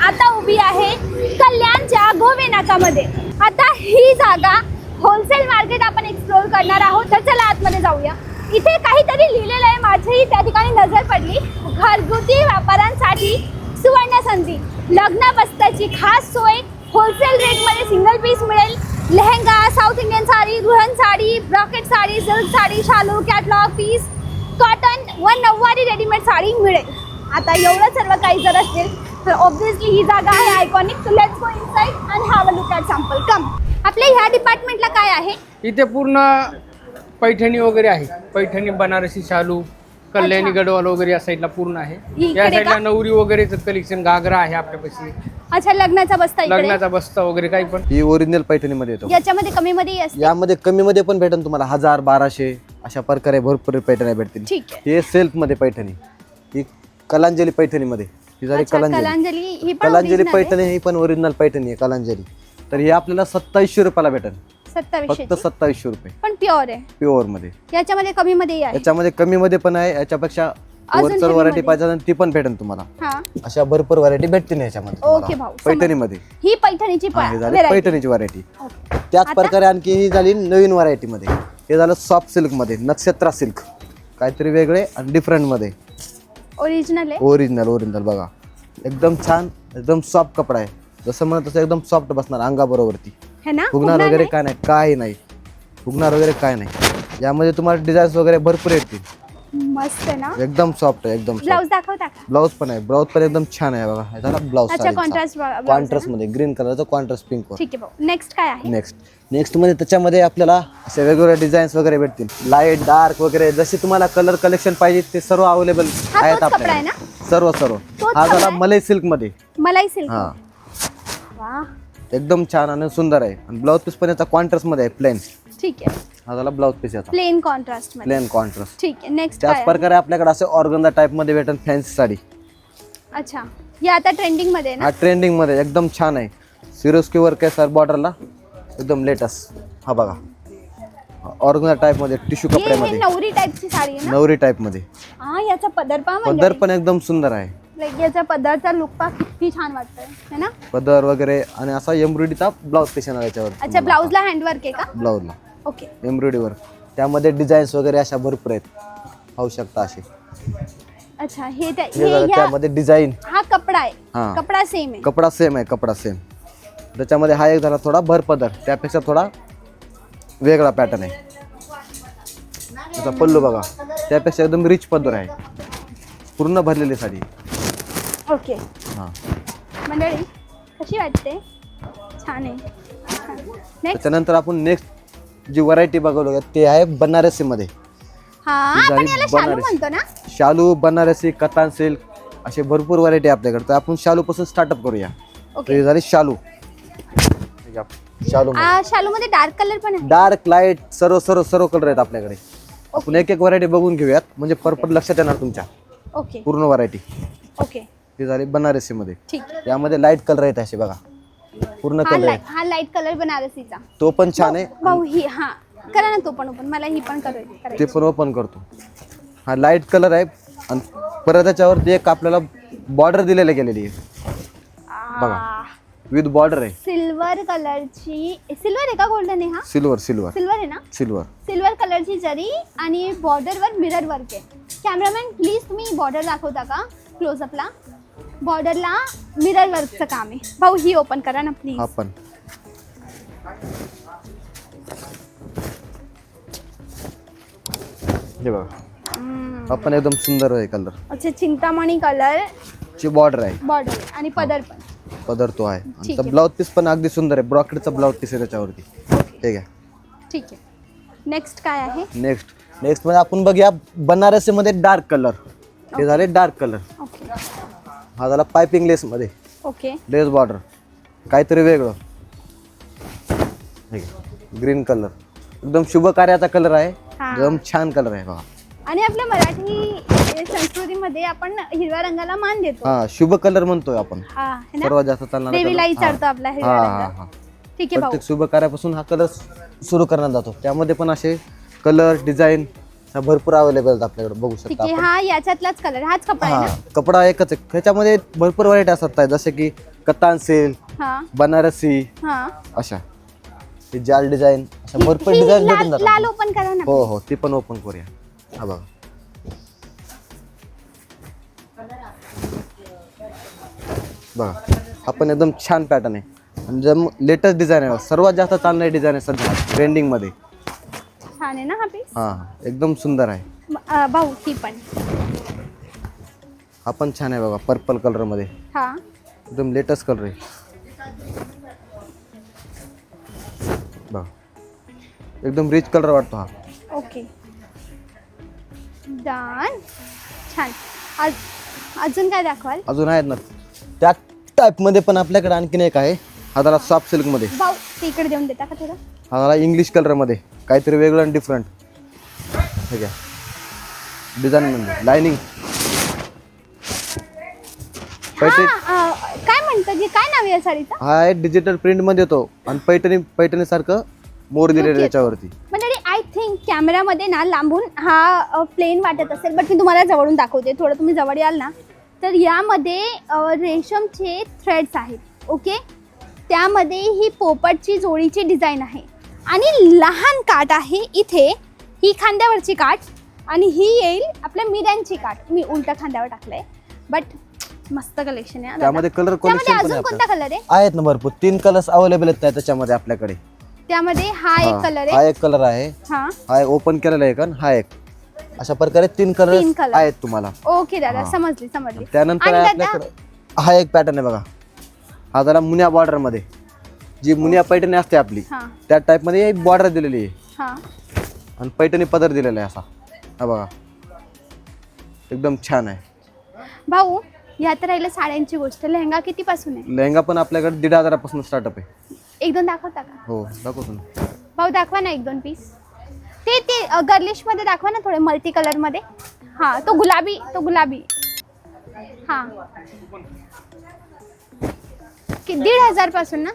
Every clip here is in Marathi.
आता उभी आहे कल्याणच्या गोवे नाकामध्ये। आता ही जागा होलसेल मार्केट आपण एक्सप्लोर करणार आहोत, तर चला आतमध्ये जाऊया। इथे काहीतरी लिहिलेलं आहे, माझीही त्या ठिकाणी नजर पडली। घरगुती व्यापाऱ्यांसाठी सुवर्ण संधी, लग्न बस्त्याची खास सोय, होलसेल रेटमध्ये सिंगल पीस मिळेल। लेहंगा, साऊथ इंडियन साडी, दुल्हन साडी, ब्रॉकेट साडी, सिल्क साडी, शालू, कॅटलॉग पीस, कॉटन व नऊवारी रेडीमेड साडी मिळेल। आता एवढं सर्व काही जर असेल तर ऑब्विसली ही जागा आहे iconic. So let's go inside and have a look at sample. Come. आपल्या ह्या डिपार्टमेंटला काय आहे? इथे पूर्ण पैठणी वगैरे आहे, पैठणी, बनारसी, शालू, कल्याणी, गडवाल वगैरे या साईडला पूर्ण आहे। इकडे या साईडला का? नवरी वगैरेचं कलेक्शन, घागरा आहे आपल्यापाशी, अच्छा, लग्नाचा बस्ता इकडे, लग्नाचा बस्ता वगैरे काही पण। ही ओरिजिनल पैठणीमध्ये येतो। याच्यामध्ये कमी मध्ये असते? यामध्ये कमी मध्ये पण भेटेल तुम्हाला 1000 1200 अशा प्रकारे भरपूर पैठण्या भेटतील। ठीक आहे। हे सेल्फ मध्ये पैठणी, ही कलांजली पैठणीमध्ये, ही झाली अच्छा, कलांजली। कलांजली ही पण कलांजली original आहे? पैठणी ही पण ओरिजिनल पैठणी आहे कलांजली। तर हे आपल्याला 2700 रुपयाला भेटेल, 2700 फक्त 2700 रुपये, पण प्युअर आहे। प्युअर मध्ये। याच्यामध्ये कमी मध्ये आहे? याच्यामध्ये कमी मध्ये पण आहे, याच्यापेक्षा अजून वरचर heavy व्हरायटी मध्ये? पाहिजे तर ती पण भेटेल तुम्हाला। हा, अशा भरपूर व्हरायटी भेटतील याच्यामध्ये ओके तुम्हाला भाऊ, पैठणीमध्ये। ही पैठणीची हा, हे झाली variety. पैठणीची व्हरायटी। ओके। त्याच आता? प्रकारे आणखी ही झाली नवीन व्हरायटी मध्ये, हे झालं सॉफ्ट सिल्क मध्ये, नक्षत्रा सिल्क, काहीतरी वेगळे आणि डिफरंट मध्ये। ओरिजिनल आहे? ओरिजिनल बघा, एकदम छान, एकदम सॉफ्ट कपडा आहे, जसं म्हणत तसं एकदम सॉफ्ट बसणार अंगाबरोबरती, है ना? फुगणार वगैरे नाही? काय नाही, काही नाही फुगणार वगैरे काय नाही। यामध्ये तुम्हाला डिझाईन्स वगैरे भरपूर येतील, मस्त आहे ना? एकदम सॉफ्ट आहे, एकदम ब्लाउज दाखवता का? ब्लाउज पण आहे, ब्लाउज पण एकदम छान आहे बघा। हे झाला ब्लाउज, अच्छा, कॉन्ट्रास्ट blouse कॉन्ट्रास्ट मध्ये ग्रीन कलरचा कॉन्ट्रास्ट पिंक वर। ठीक आहे भाऊ। नेक्स्ट काय आहे? नेक्स्ट मध्ये त्याच्यामध्ये आपल्याला असे वेगवेगळे डिझाईन्स वगैरे भेटतील, लाईट, डार्क वगैरे, जसे तुम्हाला कलर कलेक्शन पाहिजे ते सर्व अवेलेबल हा आहेत तोच कपडा आहे आपल्याला, ना? सर्व तोच हा कपडा झाला आहे? मलई सिल्क मध्ये। मलाई सिल्क। हा, वाह, एकदम छान आणि सुंदर आहे, आणि ब्लाउज पीस पण याचा कॉन्ट्रास्ट मध्ये आहे, प्लेन। ठीक आहे, हा झाला ब्लाउज पीस याचा, प्लेन कॉन्ट्रास्ट मध्ये। Plain contrast. ठीक आहे, नेक्स्ट काय त्याच आहे? प्रकारे आपल्याकडे असे ऑर्गन्झा टाइप मध्ये भेटेल फॅन्सी साडी। अच्छा, हे आता ट्रेंडिंग मध्ये आहे हा ना? ट्रेंडिंग मध्ये एकदम छान आहे, सिरोस्की वर्क आहे सर बॉर्डरला, एकदम लेटेस्ट। हा बघा, ऑर्गन्झा टाइप मध्ये, टिश्यू हे कपड्यामध्ये, नवरी टाइपची साडी आहे ना? नवरी टाइप मध्ये। हा, याचा पदर पहा, पदर पण एकदम सुंदर आहे, लाईक याचा पदरचा लुक पहा किती छान वाटतोय, है ना? पदर वगैरे, आणि असा एम्ब्रॉयडरीचा ब्लाउज पीस येणार याच्यावर। अच्छा, ब्लाउजला हँडवर्क आहे का? ब्लाउजला ओके। एम्ब्रॉयडरी वर्क, त्यामध्ये डिझाईन्स वगैरे अशा भरपूर आहेत, पाहू शकता असे। अच्छा, हे त्या- हे हे झालं ह्या- त्यामध्ये डिझाईन, हा कपडा आहे? हा. कपडा सेम आहे? कपडा सेम आहे, कपडा सेम। त्याच्यामध्ये हा एक झाला थोडा भर पदर, त्यापेक्षा थोडा वेगळा पॅटर्न आहे। त्याचा पल्लू बघा, त्यापेक्षा एकदम रिच पदर आहे, पूर्ण भरलेली साडी। ओके। हा, मंडळी कशी वाटते? छान आहे। नेक्स्ट। त्याच्यानंतर आपण नेक्स्ट जी व्हरायटी बघवलं ते आहे बनारसी मध्ये। हा, ही आपण झाली याला शालू बनारसी. म्हणतो ना? शालू, बनारसी, कतान सिल्क, असे भरपूर व्हरायटी आपल्याकडे। तर आपण शालू पासून स्टार्टअप करूया। तर ओके। ही झाली शालू। शालू शालू मध्ये डार्क कलर पण आहे? डार्क, लाईट, सर्व कलर आहेत आपल्याकडे। आपण एक एक व्हरायटी बघून घेऊयात, म्हणजे परफेक्ट लक्षात येणार तुमच्या ओके पूर्ण व्हरायटी। ओके, ही झाली बनारसी मध्ये, ठीक। त्यामध्ये लाईट कलर आहेत असे बघा, पूर्ण कलर आहे, हा लाईट कलर बनारसीचा तो पण छान आहे। भाऊ ही, हा करा ना तो पण ओपन, मला ही पण करायची। ते पण ओपन करतो। हा लाईट कलर आहे, आणि परत त्याच्यावरती एक आपल्याला बॉर्डर दिलेली गेलेली आहे बघा, विथ बॉर्डर आहे, सिल्वर कलरची। सिल्वर आहे का गोल्डन आहे? हा सिल्वर सिल्वर आहे ना? सिल्वर। सिल्वर कलरची जरी आणि बॉर्डरवर मिरर वर्क आहे। कॅमेरामॅन प्लीज तुम्ही बॉर्डर दाखवता का क्लोजअपला? बॉर्डरला मिरर वर्कचं काम आहे। भाऊ ही ओपन करा ना प्लीज। हा पण हे बघा, हा पण एकदम सुंदर आहे कलर। अच्छा, चिंतामणी कलर ची बॉर्डर आहे, बॉर्डर आणि पदर पण। पदर तो आहे, ठीक आणि आहे. ब्लाउज पीस पण अगदी सुंदर आहे, ब्रॉकेटचा ब्लाउज पीस आहे त्याच्यावरती। ठीक आहे, ठीक आहे। नेक्स्ट काय आहे? नेक्स्ट मध्ये आपण बघूया बनारसी मध्ये डार्क कलर। हे झाले डार्क कलर। ओके हा झाला पाइपिंग लेस मध्ये, ओके लेस बॉर्डर, काहीतरी वेगळं। ग्रीन कलर, एकदम शुभ कार्याचा कलर आहे, हा. एकदम छान कलर आहे बघा। आणि आपल्या मराठी संस्कृतीमध्ये आपण हिरव्या रंगाला मान देतो। हा, शुभ कलर म्हणतोय आपण, हा, है ना? सर्वात जास्त चालणार देवीलाही चढतो आपला हिरवा रंग। ठीक आहे भाऊ। प्रत्येक शुभ कार्यापासून हा कलर सुरू करण्यात जातो, त्यामध्ये पण असे कलर, डिझाईन भरपूर अवेलेबल आहेत आपल्याकडे, बघू ठीक शकता आहे, आपण। हा याच्यातलाच कलर, हाच कपडा आहे हा, ना? कपडा एकच आहे, ह्याच्यामध्ये भरपूर व्हरायटी असतात, जसे की कतान सिल्क, हा बनारसी हा अशा ही जाल डिझाईन अशा भरपूर ही डिझाईन भेटून लाल जातात. ओपन करा ना. हो हो ती पण ओपन करूया. हा बघा बघा हा पण एकदम छान पॅटर्न आहे आणि जम लेटेस्ट डिझाईन आहे. सर्वात जास्त चालणारी डिझाईन आहे सध्या ट्रेंडिंग मध्ये. छान आहे ना हा पीस. हा एकदम सुंदर आहे. भाऊ ती पण. हा पण छान आहे बघा पर्पल कलर मध्ये हा एकदम लेटेस्ट कलर आहे बघा एकदम रिच कलर वाटतो हा. Okay done. छान. अजून काय दाखवाल अजून आहेत ना त्या टाईप मध्ये पण आपल्याकडे आणखीन एक आहे. हा जरा सॉफ्ट सिल्क मध्ये. भाऊ ते इकडे देऊन देता का थोडं. हा जरा इंग्लिश कलर मध्ये काहीतरी वेगळं आणि डिफरंट. ठीक आहे डिझाईन मध्ये लाइनिंग काय म्हणतात हे, काय नाव आहे या साडीचं. हा एक डिजिटल प्रिंट मध्ये येतो आणि पैठणी सारखं मोर दिलेलं त्याच्यावरती. म्हणजे आय थिंक कॅमेरामध्ये ना लांबून हा प्लेन वाटत असेल, बट मी तुम्हाला जवळून दाखवते. थोडं तुम्ही जवळ याल ना तर यामध्ये रेशमचे थ्रेड्स आहेत. ओके त्यामध्ये ही पोपटची जोडीची डिझाईन आहे आणि लहान काठ आहे इथे. ही खांद्यावरची काठ आणि ही येईल आपल्या मिऱ्यांची काठ. मी उलटा खांद्यावर टाकलंय बट मस्त कलेक्शन आहे. त्यामध्ये कलर त्यामध्ये कॉम्बिनेशन अजून कोणता कलर आहे. आहेत ना भरपूर 3 कलर्स अवेलेबल आहेत त्याच्यामध्ये आपल्याकडे. त्यामध्ये हा एक कलर हा आहे. एक कलर आहे. हा हा ओपन केलेला आहे का हा एक. अशा प्रकारे 3 कलर color. आहेत तुम्हाला. ओके दादा समजली. त्यानंतर आणि आपल्याकडे हा एक पॅटर्न आहे बघा. हा जरा मुनिया बॉर्डर मध्ये जी मुनिया पैठणी असते आपली हा त्या टाइप मध्ये एक बॉर्डर दिलेली आहे हा आणि पैठणी पदर दिलेला आहे असा. हा बघा एकदम छान आहे. भाऊ ह्या तर राहिलं साड्यांची गोष्ट. लेहंगा किती पासून आहे. लेहंगा पण आपल्याकडे 1,500 पासून स्टार्टअप आहे. एक दोन दाखवता का. हो दाखवतो ना. भाऊ दाखवा ना एक दोन पीस. ते गर्लिश मध्ये दाखवा ना थोडे मल्टी कलर मध्ये. हा तो गुलाबी हा 1,500 पासून ना.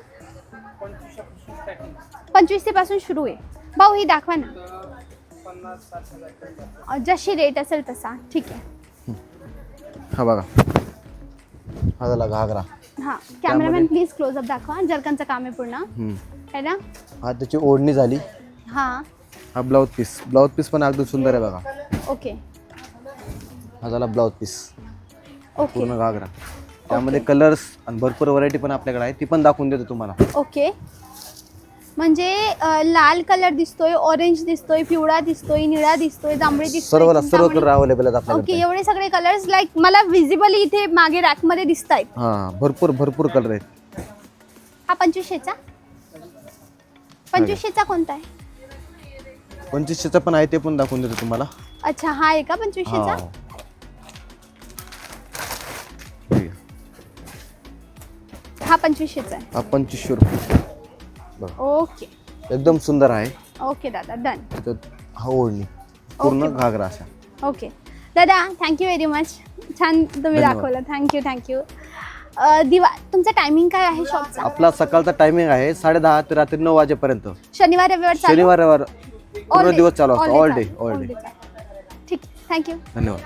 2500 पासून सुरू आहे. भाऊ ही दाखवा ना जशी रेट असेल तसा. ठीक आहे. हा बघा हा झाला घागरा. हा कॅमेरामॅन प्लीज क्लोजअप दाखवा. जरकांचं काम आहे पूर्ण है ना. हा त्याची ओढणी झाली. हा हा ब्लाऊज पीस पण अगदी सुंदर आहे बघा. ओके हा झाला ब्लाऊज पीस ओके पूर्ण घागरा. त्यामध्ये कलर्स आणि भरपूर व्हरायटी पण आपल्याकडे आहे ती पण दाखवून देतो तुम्हाला. ओके म्हणजे लाल कलर दिसतोय, ऑरेंज दिसतोय, पिवळा दिसतोय, निळा दिसतोय, जांभळी दिसतोय, सर्व कलर अवेलेबल आहेत आपल्याकडे. ओके एवढे सगळे कलर्स लाईक मला विजिबली इथे मागे रॅक मध्ये दिसत आहेत. हा भरपूर कलर आहेत. हा 2500चा. 2500चा कोणता आहे. 2500चा पण आहे ते पण दाखवून देतो तुम्हाला. अच्छा हा आहे का 2500चा. हा 2500चा आहे. हा 2500 रुपये. ओके एकदम सुंदर आहे. ओके दादा डन. हा ओढणी पूर्ण घागरा असा. ओके दादा थँक्यू व्हेरी मच. छान तुम्ही धन्यवाद. दाखवलं. थँक्यू. तुमचं टायमिंग काय आहे शॉपचा. आपला सकाळचा टायमिंग आहे 10:30 ते रात्री 9 वाजेपर्यंत. शनिवार रविवार चालू? शनिवार रविवार पूर्ण day. दिवस चालू असतो. ऑल डे ठीक थँक्यू. धन्यवाद.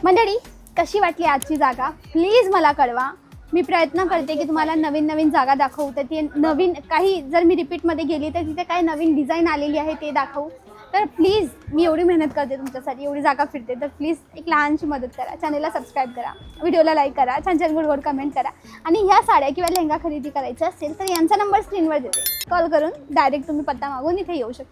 मंडळी कशी वाटली आजची जागा प्लीज मला कळवा. मी प्रयत्न करते की तुम्हाला नवीन जागा दाखवू. तर ती नवीन काही जर मी रिपीटमध्ये गेली तर तिथे काय नवीन डिझाईन आलेली आहे ते दाखवू. तर प्लीज मी एवढी मेहनत करते तुमच्यासाठी, एवढी जागा फिरते, तर प्लीज एक लहानशी मदत करा. चॅनलला सबस्क्राईब करा, व्हिडिओला लाईक करा, छान गोड कमेंट करा. आणि ह्या साड्या किंवा लेहंगा खरेदी करायचा असेल तर यांचा नंबर स्क्रीनवर देते. कॉल करून डायरेक्ट तुम्ही पत्ता मागून इथे येऊ शकता.